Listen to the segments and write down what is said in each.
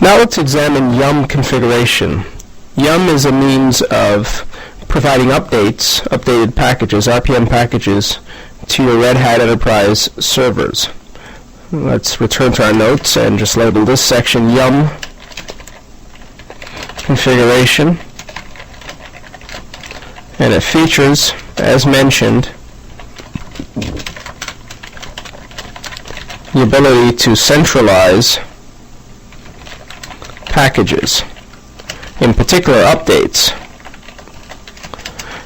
Now let's examine Yum configuration. Yum is a means of providing updated packages, RPM packages, to your Red Hat Enterprise servers. Let's return to our notes and just label this section Yum configuration. And it features, as mentioned, the ability to centralize packages, in particular updates.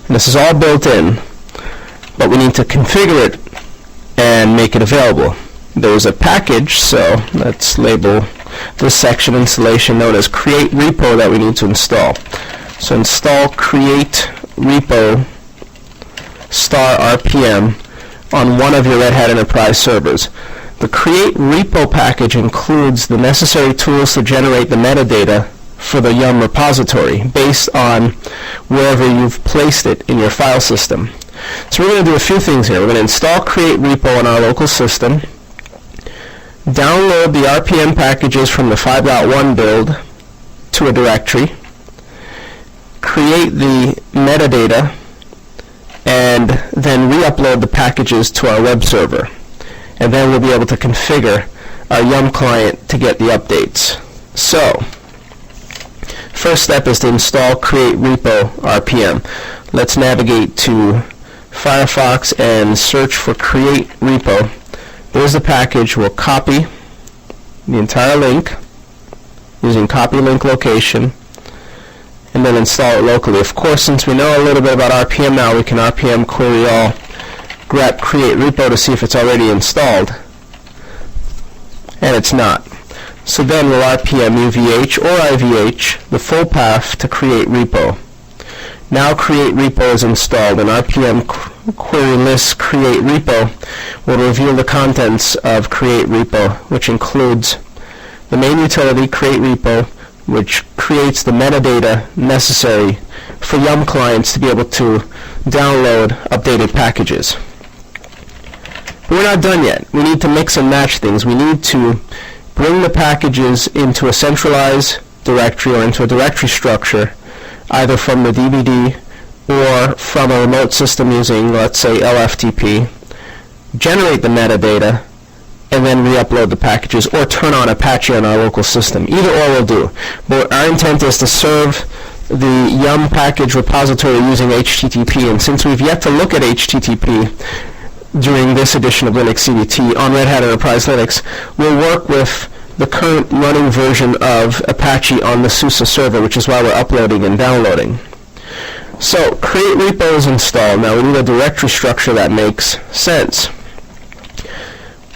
And this is all built in, but we need to configure it and make it available. There is a package, so let's label this section installation known as create repo that we need to install. So install create repo star RPM on one of your Red Hat Enterprise servers. The create repo package includes the necessary tools to generate the metadata for the Yum repository based on wherever you've placed it in your file system. So we're going to do a few things here. We're going to install create repo on our local system, download the RPM packages from the 5.1 build to a directory, create the metadata, and then re-upload the packages to our web server. And then we'll be able to configure our Yum client to get the updates. So, first step is to install create repo RPM. Let's navigate to Firefox and search for create repo. There's the package. We'll copy the entire link using copy link location and then install it locally. Of course, since we know a little bit about RPM now, we can RPM query all grep create repo to see if it's already installed, and it's not. So then we'll RPM UVH or IVH the full path to create repo. Now create repo is installed, and RPM query list create repo will reveal the contents of create repo, which includes the main utility create repo, which creates the metadata necessary for Yum clients to be able to download updated packages. But we're not done yet. We need to mix and match things. We need to bring the packages into a centralized directory or into a directory structure, either from the DVD or from a remote system using, let's say, LFTP, generate the metadata, and then re-upload the packages, or turn on Apache on our local system. Either or will do. But our intent is to serve the Yum package repository using HTTP, and since we've yet to look at HTTP during this edition of Linux CDT on Red Hat Enterprise Linux, we'll work with the current running version of Apache on the SUSE server, which is why we're uploading and downloading. So, create repo is installed. Now we need a directory structure that makes sense.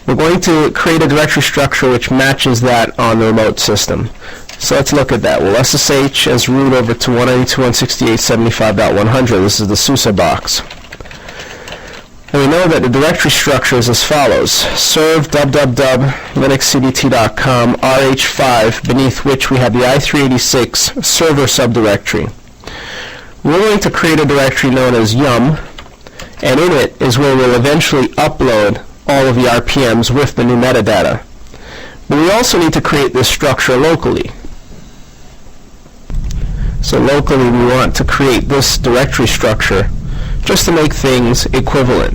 We're going to create a directory structure which matches that on the remote system. So let's look at that. We'll SSH as root over to 192.168.75.100. This is the SUSE box. And we know that the directory structure is as follows. Serve www.linuxcdt.com RH5, beneath which we have the i386 server subdirectory. We're going to create a directory known as Yum, and in it is where we'll eventually upload all of the RPMs with the new metadata. But we also need to create this structure locally. So locally we want to create this directory structure just to make things equivalent.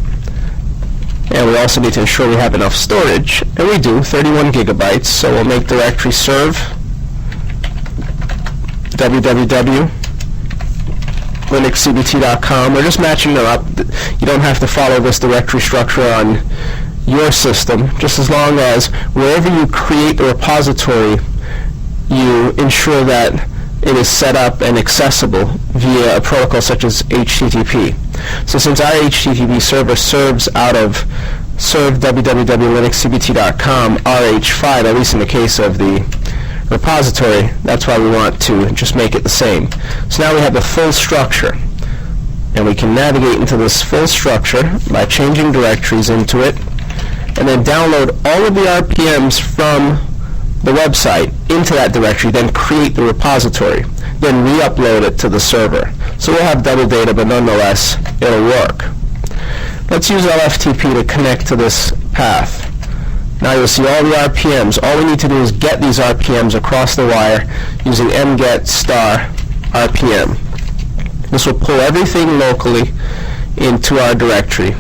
And we also need to ensure we have enough storage, and we do, 31 gigabytes, so we'll make directory serve www.linuxcdt.com. We're just matching them up. You don't have to follow this directory structure on your system, just as long as wherever you create the repository, you ensure that it is set up and accessible via a protocol such as HTTP. So since our HTTP server serves out of serve www.linuxcdt.com RH5, at least in the case of the repository, that's why we want to just make it the same. So now we have the full structure, and we can navigate into this full structure by changing directories into it, and then download all of the RPMs from the website into that directory, then create the repository, then re-upload it to the server. So we'll have double data, but nonetheless, it'll work. Let's use LFTP to connect to this path. Now you'll see all the RPMs. All we need to do is get these RPMs across the wire using mget star RPM. This will pull everything locally into our directory,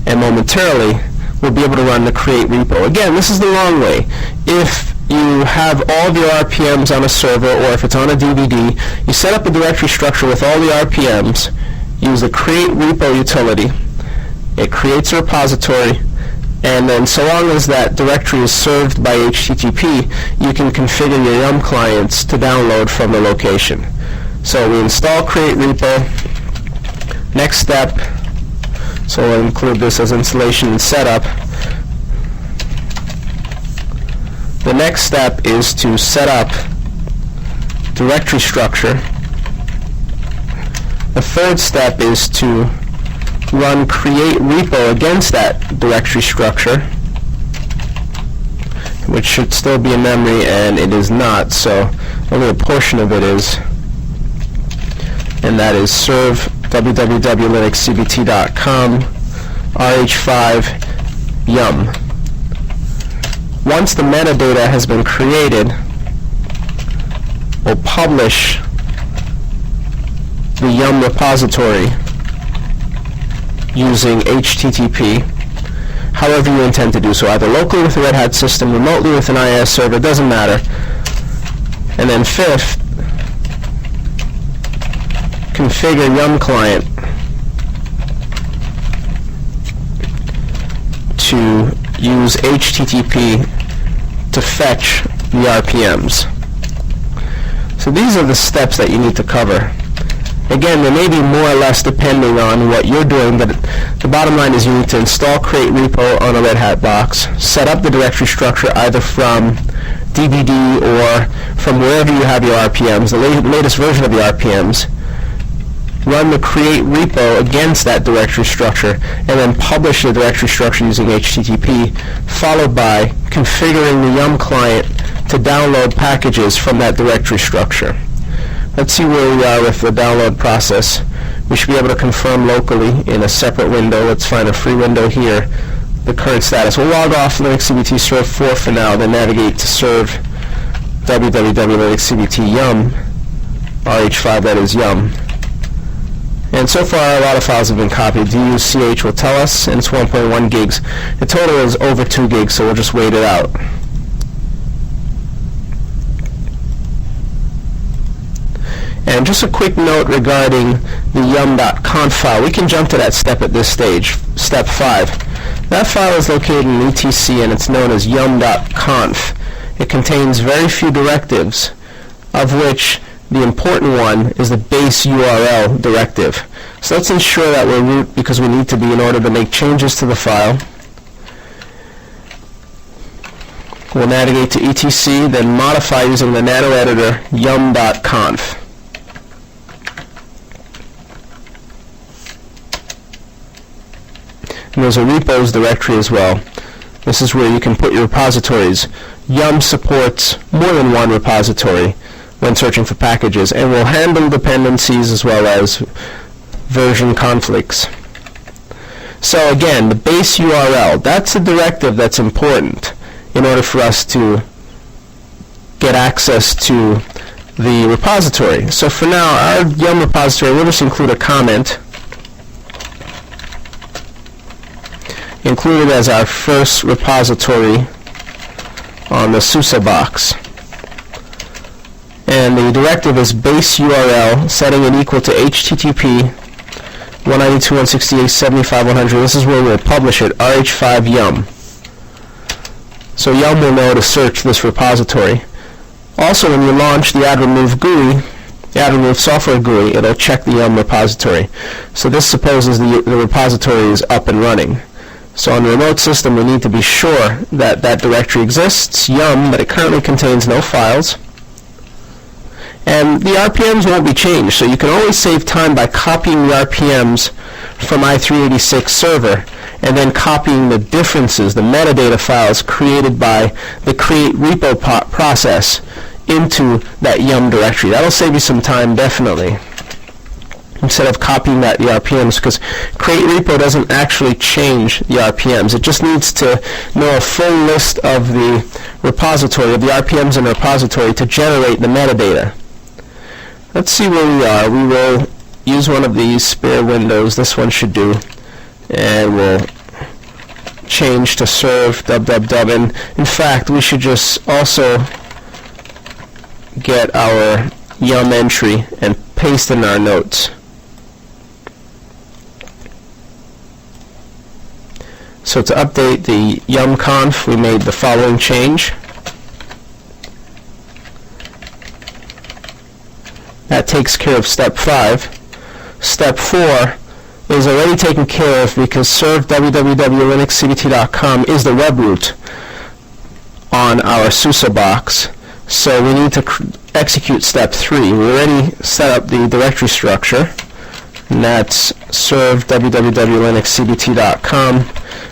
and momentarily we'll be able to run the create repo. Again, this is the wrong way. If you have all of your RPMs on a server, or if it's on a DVD, you set up a directory structure with all the RPMs, use the create repo utility. It creates a repository, and then so long as that directory is served by HTTP, you can configure your Yum clients to download from the location. So we install create repo. Next step, so we'll include this as installation and setup. The next step is to set up directory structure. The third step is to run create repo against that directory structure, which should still be in memory, and it is not, so only a portion of it is, and that is serve www.linuxcbt.com rh5 yum. Once the metadata has been created, we'll publish the Yum repository using HTTP, however you intend to do so, either locally with a Red Hat system, remotely with an IIS server, doesn't matter. And then fifth, configure Yum client to use HTTP to fetch the RPMs. So these are the steps that you need to cover. Again, there may be more or less depending on what you're doing, but the bottom line is you need to install create repo on a Red Hat box, set up the directory structure either from DVD or from wherever you have your RPMs, the latest version of the RPMs, run the create repo against that directory structure, and then publish the directory structure using HTTP, followed by configuring the Yum client to download packages from that directory structure. Let's see where we are with the download process. We should be able to confirm locally in a separate window. Let's find a free window here, the current status. We'll log off LinuxCBT serve 4 for now, then navigate to serve www.linuxcbt yum rh5, that is yum. And so far a lot of files have been copied. DUCH will tell us, and it's 1.1 gigs. The total is over 2 gigs, so we'll just wait it out. And just a quick note regarding the yum.conf file. We can jump to that step at this stage, step 5. That file is located in etc, and it's known as yum.conf. It contains very few directives, of which the important one is the base URL directive. So let's ensure that we're root because we need to be in order to make changes to the file. We'll navigate to etc, then modify using the nano editor yum.conf. And there's a repos directory as well. This is where you can put your repositories. Yum supports more than one repository when searching for packages, and will handle dependencies as well as version conflicts. So again, the base URL, that's a directive that's important in order for us to get access to the repository. So for now, our Yum repository, we'll just include a comment, included as our first repository on the SUSE box. And the directive is base URL, setting it equal to HTTP 192.168.75.100. This is where we'll publish it, rh5 yum. So Yum will know to search this repository. Also, when you launch the add remove GUI, the add remove software GUI, it'll check the Yum repository. So this supposes the repository is up and running. So on the remote system, we need to be sure that that directory exists, Yum, but it currently contains no files. And the RPMs won't be changed, so you can always save time by copying the RPMs from i386 server and then copying the differences, the metadata files created by the create repo process into that Yum directory. That'll save you some time, definitely. instead of copying that the RPMs, because create repo doesn't actually change the RPMs. It just needs to know a full list of the repository, of the RPMs in the repository to generate the metadata. Let's see where we are. We will use one of these spare windows. This one should do. And we'll change to serve www. And in fact, we should just also get our yum entry and paste in our notes. So to update the yum-conf, we made the following change. That takes care of step 5. Step 4 is already taken care of because serve www.linuxcbt.com is the web root on our SUSE box. So we need to execute step 3. We already set up the directory structure, and that's serve www.linuxcbt.com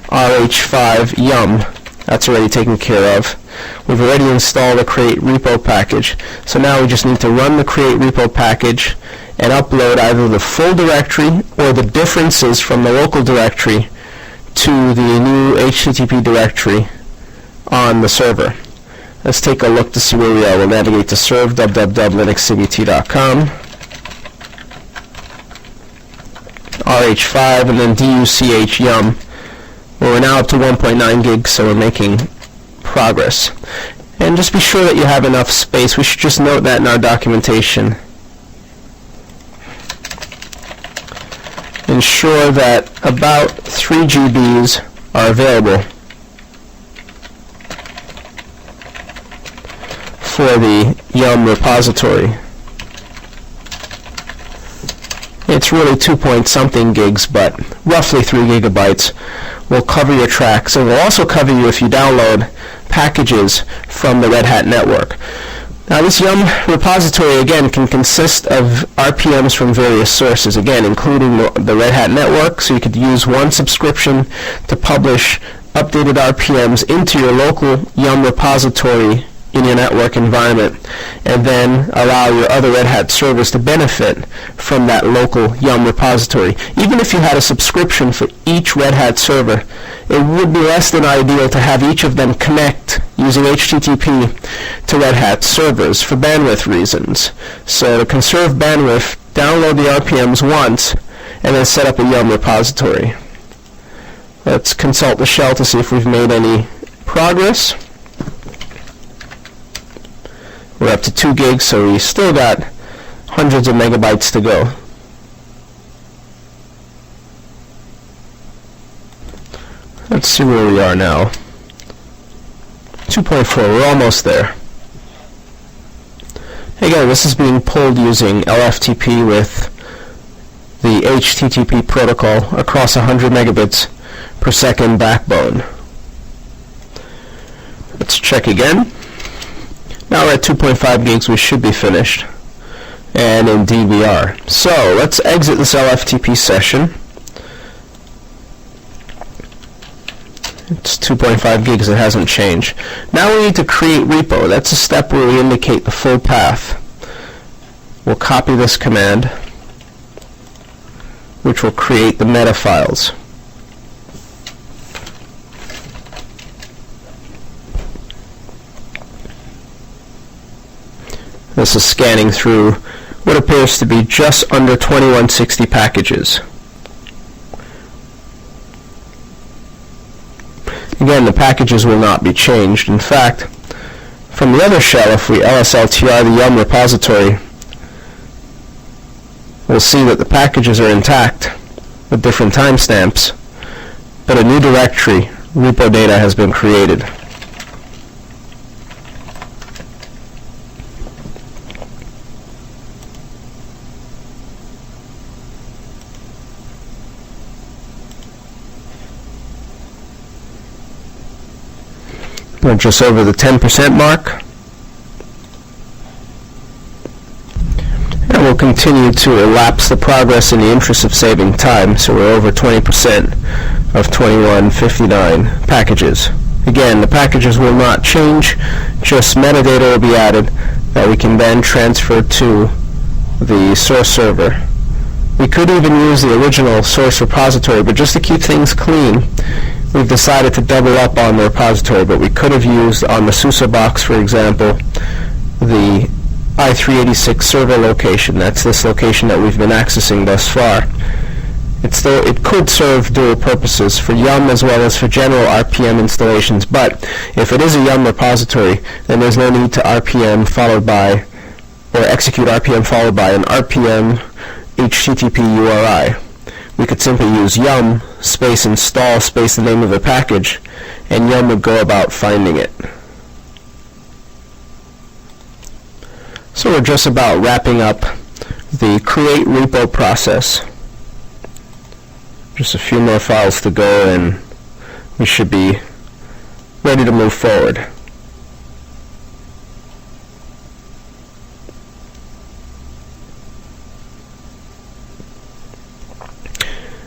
rh5 yum. That's already taken care of. We've already installed the create repo package. So now we just need to run the create repo package and upload either the full directory or the differences from the local directory to the new HTTP directory on the server. Let's take a look to see where we are. We'll navigate to serve www.linuxcbt.com rh5 and then duch yum. Well, we're now up to 1.9 gigs, so we're making progress. And just be sure that you have enough space. We should just note that in our documentation. Ensure that about 3 GBs are available for the yum repository. It's really 2-point-something gigs, but roughly 3 gigabytes will cover your tracks. And will also cover you if you download packages from the Red Hat network. Now this yum repository, again, can consist of RPMs from various sources, again, including the Red Hat network, so you could use one subscription to publish updated RPMs into your local yum repository in your network environment, and then allow your other Red Hat servers to benefit from that local yum repository. Even if you had a subscription for each Red Hat server, it would be less than ideal to have each of them connect using HTTP to Red Hat servers for bandwidth reasons. So to conserve bandwidth, download the RPMs once and then set up a yum repository. Let's consult the shell to see if we've made any progress. We're up to 2 gigs, so we still got hundreds of megabytes to go. Let's see where we are now. 2.4, we're almost there. Again, this is being pulled using LFTP with the HTTP protocol across 100 megabits per second backbone. Let's check again. Now we're at 2.5 gigs, we should be finished. And indeed we are. So let's exit this LFTP session. It's 2.5 gigs, it hasn't changed. Now we need to create repo. That's a step where we indicate the full path. We'll copy this command, which will create the meta files. This is scanning through what appears to be just under 2160 packages. Again, the packages will not be changed. In fact, from the other shell, if we lsltr the yum repository, we'll see that the packages are intact with different timestamps, but a new directory, repo data, has been created. We're just over the 10% mark. And we'll continue to elapse the progress in the interest of saving time, so we're over 20% of 2159 packages. Again, the packages will not change, just metadata will be added that we can then transfer to the source server We could even use the original source repository, but just to keep things clean, we've decided to double up on the repository. But we could have used on the SUSE box, for example, the i386 server location. That's this location that we've been accessing thus far. It could serve dual purposes for Yum as well as for general RPM installations, but if it is a Yum repository, then there's no need to RPM followed by, or execute RPM followed by an RPM HTTP URI. We could simply use Yum space install space the name of the package, and Yum would go about finding it. So we're just about wrapping up the create repo process. Just a few more files to go and we should be ready to move forward.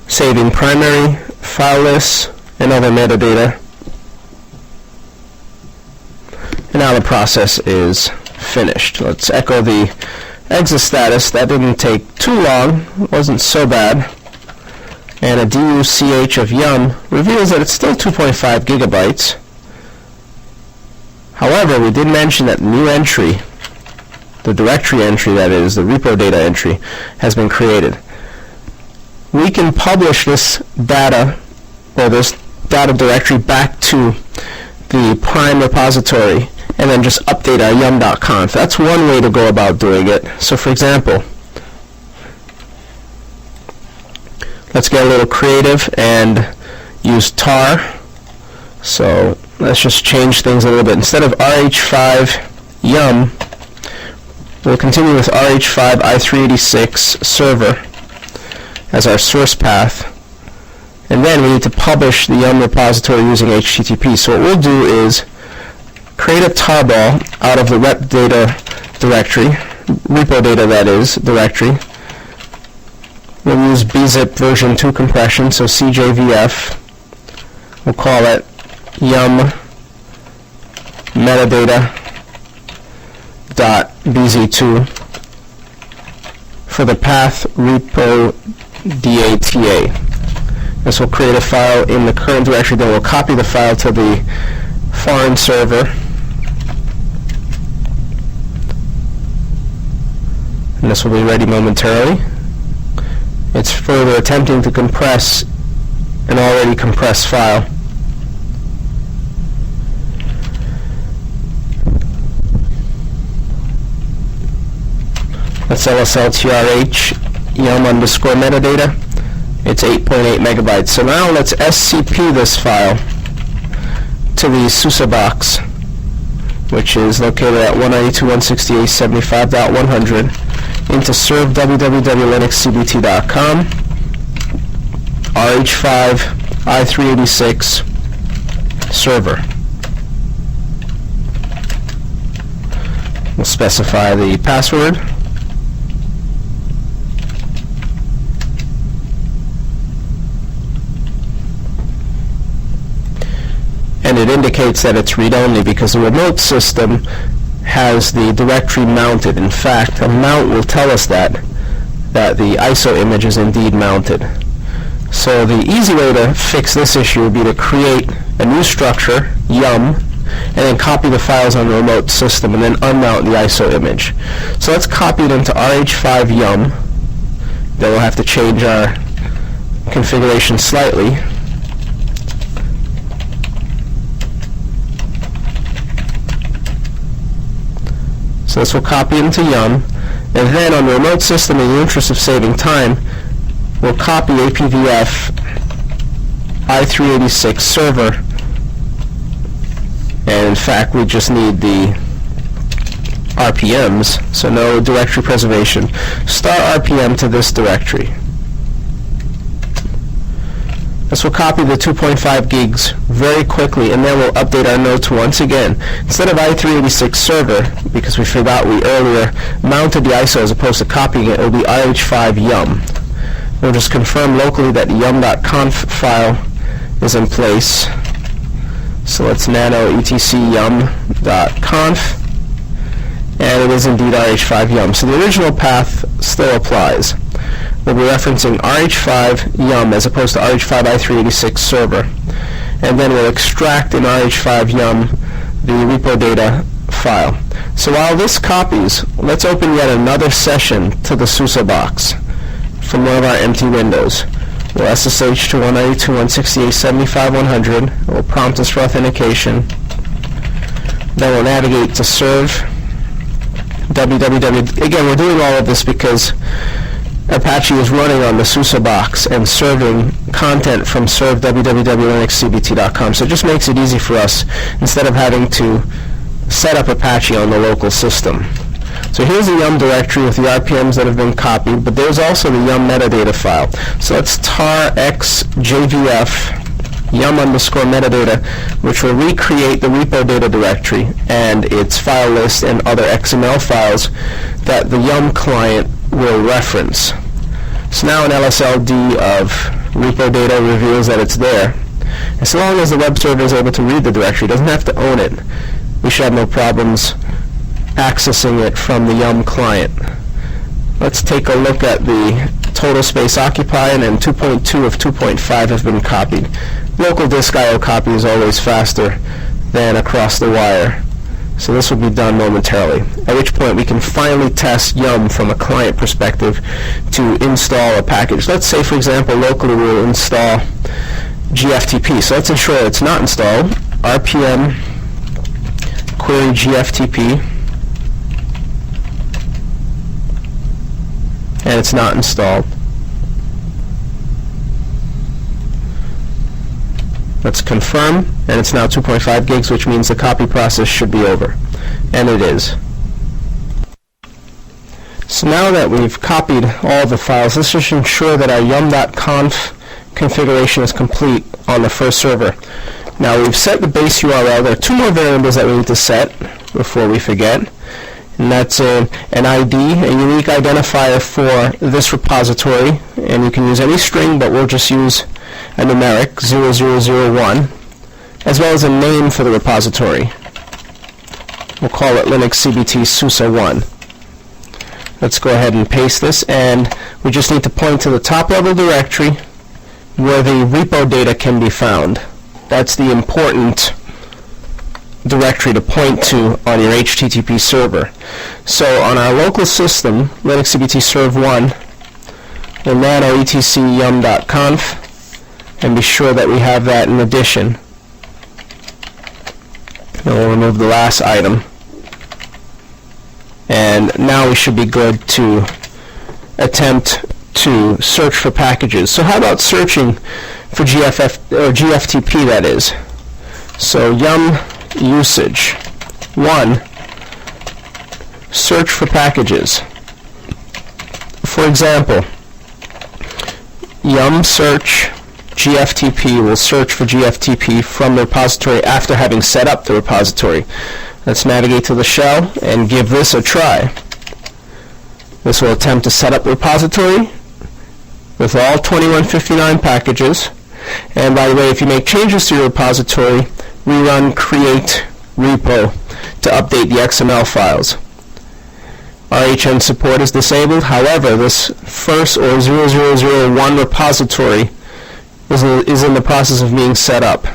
Saving primary, file lists, and other metadata. And now the process is finished. Let's echo the exit status. That didn't take too long. It wasn't so bad. And a DUCH of Yum reveals that it's still 2.5 gigabytes. However, we did mention that the new entry, the directory entry that is, the repo data entry, has been created. We can publish this data, or this data directory, back to the prime repository and then just update our yum.conf. That's one way to go about doing it. So for example, let's get a little creative and use tar. So let's just change things a little bit. Instead of RH5 Yum, we'll continue with RH5 i386 server as our source path. And then we need to publish the Yum repository using HTTP. So what we'll do is create a tarball out of the rep data directory, repo data that is, directory. We'll use bzip version 2 compression, so CJVF. We'll call it yum metadata.bz2 for the path repo data. This will create a file in the current directory, then we'll copy the file to the foreign server. And this will be ready momentarily. It's further attempting to compress an already compressed file. Let's lsltrh yum underscore metadata. It's 8.8 megabytes. So now let's SCP this file to the SUSE box, which is located at 192.168.75.100, into serve www.linuxcbt.com, RH5 i386 server. We'll specify the password. And it indicates that it's read-only because the remote system has the directory mounted. In fact, a mount will tell us that the ISO image is indeed mounted. So the easy way to fix this issue would be to create a new structure, yum, and then copy the files on the remote system and then unmount the ISO image. So let's copy it into RH5 yum. Then we'll have to change our configuration slightly. So this will copy into Yum, and then on the remote system, in the interest of saving time, we'll copy APVF i386 server, and in fact we just need the RPMs, so no directory preservation. Start RPM to this directory. This will copy the 2.5 gigs very quickly, and then we'll update our notes once again. Instead of i386 server, because we forgot we earlier mounted the ISO as opposed to copying it, it will be RH5 yum. We'll just confirm locally that the yum.conf file is in place. So let's nano etc yum.conf, and it is indeed RH5 yum. So the original path still applies. we'll be referencing RH5 yum as opposed to RH5 i386 server. And then we'll extract in RH5 yum the repo data file. So while this copies, let's open yet another session to the SUSE box from one of our empty windows. We'll SSH to 192.168.75.100. It will prompt us for authentication. Then we'll navigate to serve www. Again, we're doing all of this because Apache is running on the SUSE box and serving content from serve www.linuxcbt.com. So it just makes it easy for us instead of having to set up Apache on the local system. So here's the yum directory with the RPMs that have been copied, but there's also the yum metadata file. So let's tar xjvf yum underscore metadata, which will recreate the repo data directory and its file list and other XML files that the yum client will reference. So now an LSLD of repo data reveals that it's there. And so long as the web server is able to read the directory, it doesn't have to own it, we should have no problems accessing it from the yum client. Let's take a look at the total space occupied, and 2.2 of 2.5 have been copied. Local disk I/O copy is always faster than across the wire. So this will be done momentarily, at which point we can finally test yum from a client perspective to install a package. Let's say, for example, locally we'll install GFTP. So let's ensure it's not installed. RPM query GFTP, and it's not installed. Let's confirm, and it's now 2.5 gigs, which means the copy process should be over. And it is. So now that we've copied all the files, let's just ensure that our yum.conf configuration is complete on the first server. Now we've set the base URL. There are two more variables that we need to set before we forget. And that's an ID, a unique identifier for this repository. And you can use any string, but we'll just use a numeric 0001, as well as a name for the repository. We'll call it linuxcbt SUSE1. Let's go ahead and paste this, and we just need to point to the top level directory where the repo data can be found. That's the important directory to point to on your HTTP server. So on our local system, linuxcbt serve1, we'll nano etc yum.conf, and be sure that we have that in addition. And we'll remove the last item. And now we should be good to attempt to search for packages. So how about searching for GFTP, that is? So yum usage 1, search for packages. For example, yum search GFTP will search for GFTP from the repository after having set up the repository. Let's navigate to the shell and give this a try. This will attempt to set up the repository with all 2159 packages. And by the way, if you make changes to your repository, rerun create repo to update the XML files. RHN support is disabled. However, this first or 0001 repository is in the process of being set up.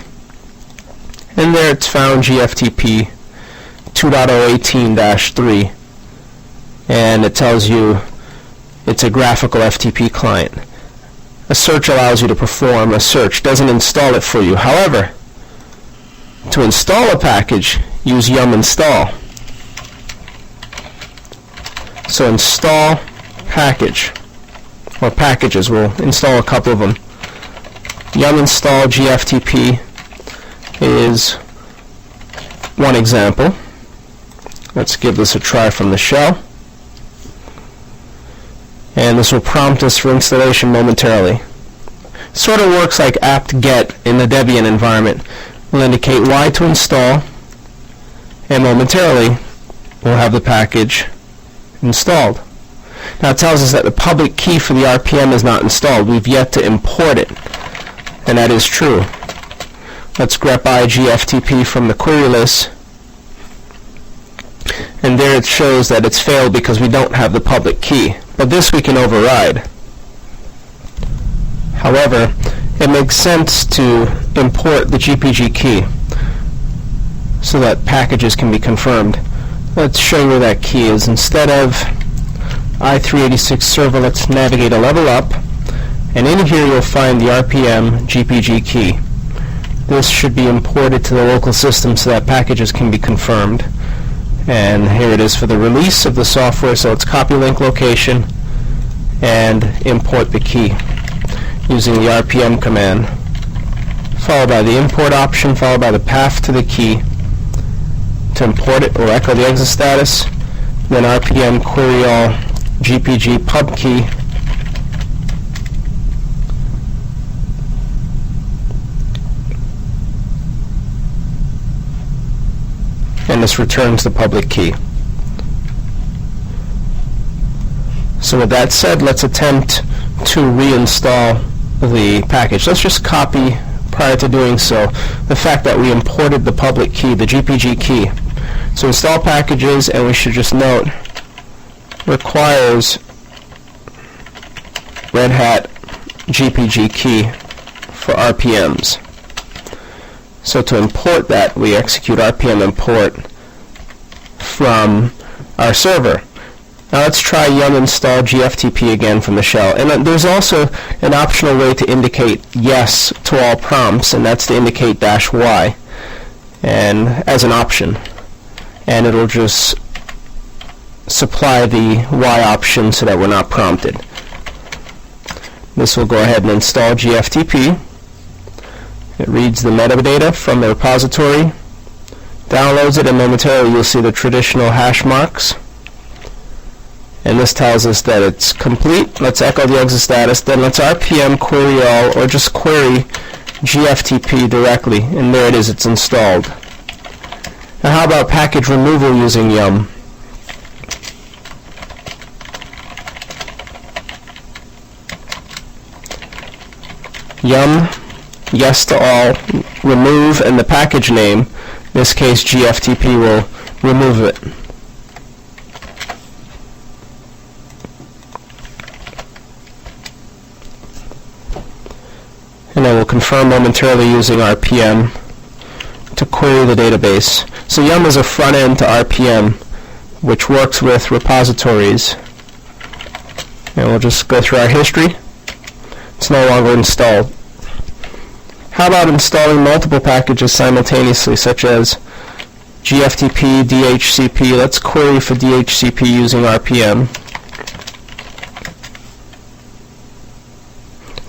And there it's found GFTP 2.018-3, and it tells you it's a graphical FTP client. A search allows you to perform a search, doesn't install it for you. However, to install a package, use yum install. So install package, or packages, we'll install a couple of them. Yum install GFTP is one example. Let's give this a try from the shell. And this will prompt us for installation momentarily. Sort of works like apt-get in the Debian environment. We'll indicate Y to install, and momentarily we'll have the package installed. Now it tells us that the public key for the RPM is not installed. We've yet to import it, and that is true. Let's grep IGFTP from the query list, and there it shows that it's failed because we don't have the public key. But this we can override. However, it makes sense to import the GPG key so that packages can be confirmed. Let's show you where that key is. Instead of i386 server, let's navigate a level up, and in here you'll find the RPM GPG key. This should be imported to the local system so that packages can be confirmed. And here it is for the release of the software, so it's copy link location and import the key using the RPM command, followed by the import option, followed by the path to the key. To import it, we'll echo the exit status, then RPM query all GPG pub key, and this returns the public key. So with that said, let's attempt to reinstall the package. Let's just copy, prior to doing so, the fact that we imported the public key, the GPG key. So install packages, and we should just note, requires Red Hat GPG key for RPMs. So to import that, we execute RPM import from our server. Now let's try yum install GFTP again from the shell. And there's also an optional way to indicate yes to all prompts, and that's to indicate -y and as an option. And it'll just supply the Y option so that we're not prompted. This will go ahead and install GFTP. It reads the metadata from the repository, downloads it, and momentarily you'll see the traditional hash marks. And this tells us that it's complete. Let's echo the exit status. Then let's RPM query all, or just query GFTP directly. And there it is, it's installed. Now how about package removal using yum? Yum, yes to all, remove, and the package name, in this case GFTP, will remove it. And then we'll confirm momentarily using RPM to query the database. So yum is a front end to RPM, which works with repositories. And we'll just go through our history. It's no longer installed. How about installing multiple packages simultaneously, such as GFTP, DHCP? Let's query for DHCP using RPM.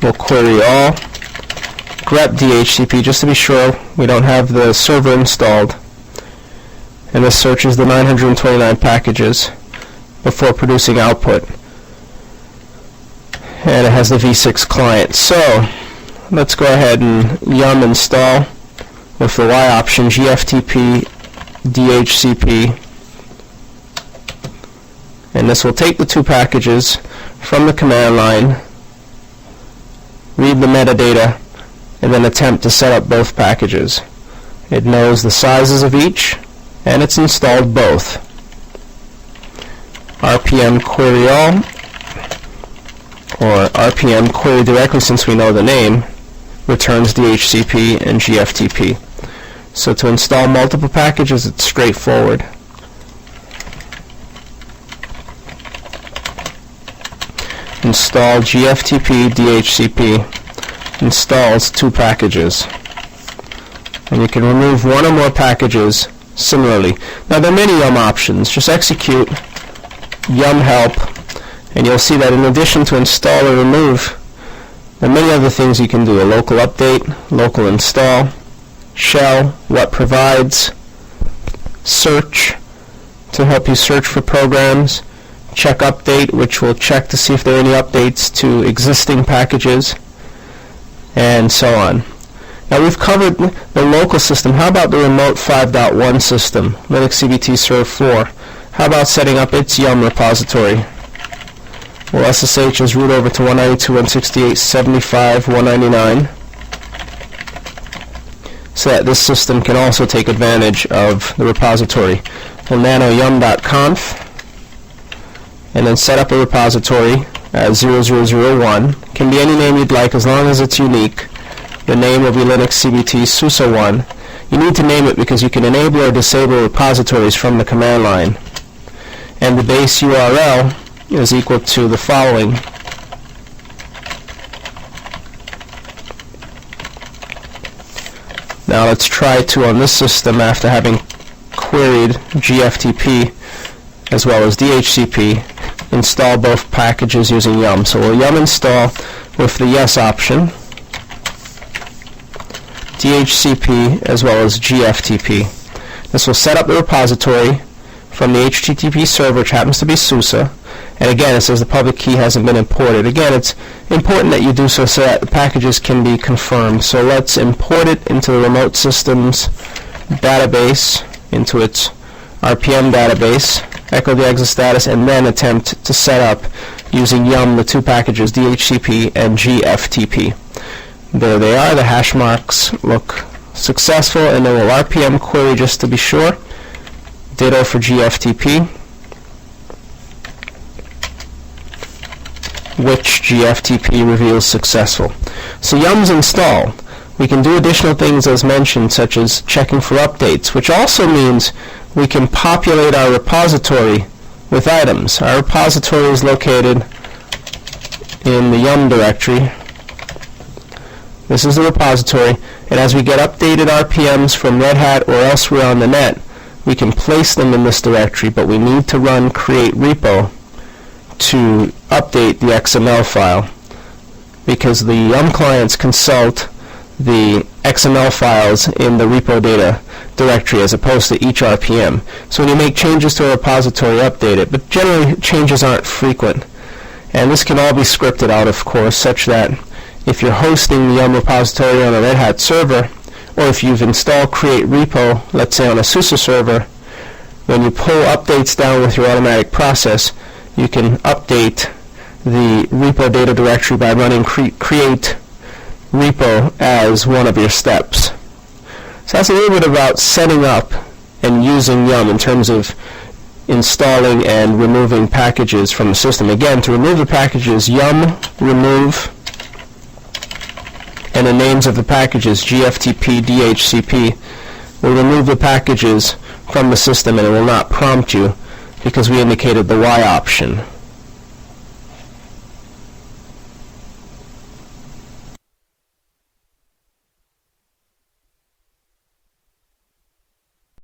We'll query all, grep DHCP, just to be sure we don't have the server installed. And this searches the 929 packages before producing output. And it has the v6 client. So let's go ahead and yum install with the Y option GFTP DHCP, and this will take the two packages from the command line, read the metadata, and then attempt to set up both packages. It knows the sizes of each, and it's installed both. RPM query all, or RPM query directly, since we know the name, returns DHCP and GFTP. So to install multiple packages, it's straightforward. Install GFTP DHCP installs two packages. And you can remove one or more packages similarly. Now there are many yum options. Just execute yum help, and you'll see that in addition to install or remove, there are many other things you can do. A local update, local install, shell, what provides, search to help you search for programs, check update, which will check to see if there are any updates to existing packages, and so on. Now we've covered the local system. How about the remote 5.1 system, Linux CBT Serve 4? How about setting up its yum repository? Well, SSH is root over to 192.168.75.199, so that this system can also take advantage of the repository. We'll nano yum.conf, and then set up a repository as 0001. Can be any name you'd like as long as it's unique. The name will be Linux CBT SUSE1. You need to name it because you can enable or disable repositories from the command line. And the base URL is equal to the following. Now let's try to, on this system, after having queried GFTP as well as DHCP, install both packages using yum. So we'll yum install with the yes option, DHCP as well as GFTP. This will set up the repository from the HTTP server, which happens to be SUSE. And again, it says the public key hasn't been imported. Again, it's important that you do so that the packages can be confirmed. So let's import it into the remote systems database, into its RPM database, echo the exit status, and then attempt to set up using yum the two packages, DHCP and GFTP. There they are. The hash marks look successful, and then we'll RPM query just to be sure. Ditto for GFTP, which GFTP reveals successful. So yum's installed. We can do additional things as mentioned, such as checking for updates, which also means we can populate our repository with items. Our repository is located in the yum directory. This is the repository, and as we get updated RPMs from Red Hat or elsewhere on the net, we can place them in this directory, but we need to run create repo to update the XML file, because the yum clients consult the XML files in the repo data directory as opposed to each RPM. So when you make changes to a repository, update it, but generally changes aren't frequent. And this can all be scripted out, of course, such that if you're hosting the yum repository on a Red Hat server, or if you've installed create repo, let's say on a SUSE server, when you pull updates down with your automatic process, you can update the repo data directory by running create repo as one of your steps. So that's a little bit about setting up and using yum in terms of installing and removing packages from the system. Again, to remove the packages, yum remove, and the names of the packages, GFTP, DHCP, will remove the packages from the system, and it will not prompt you because we indicated the Y option.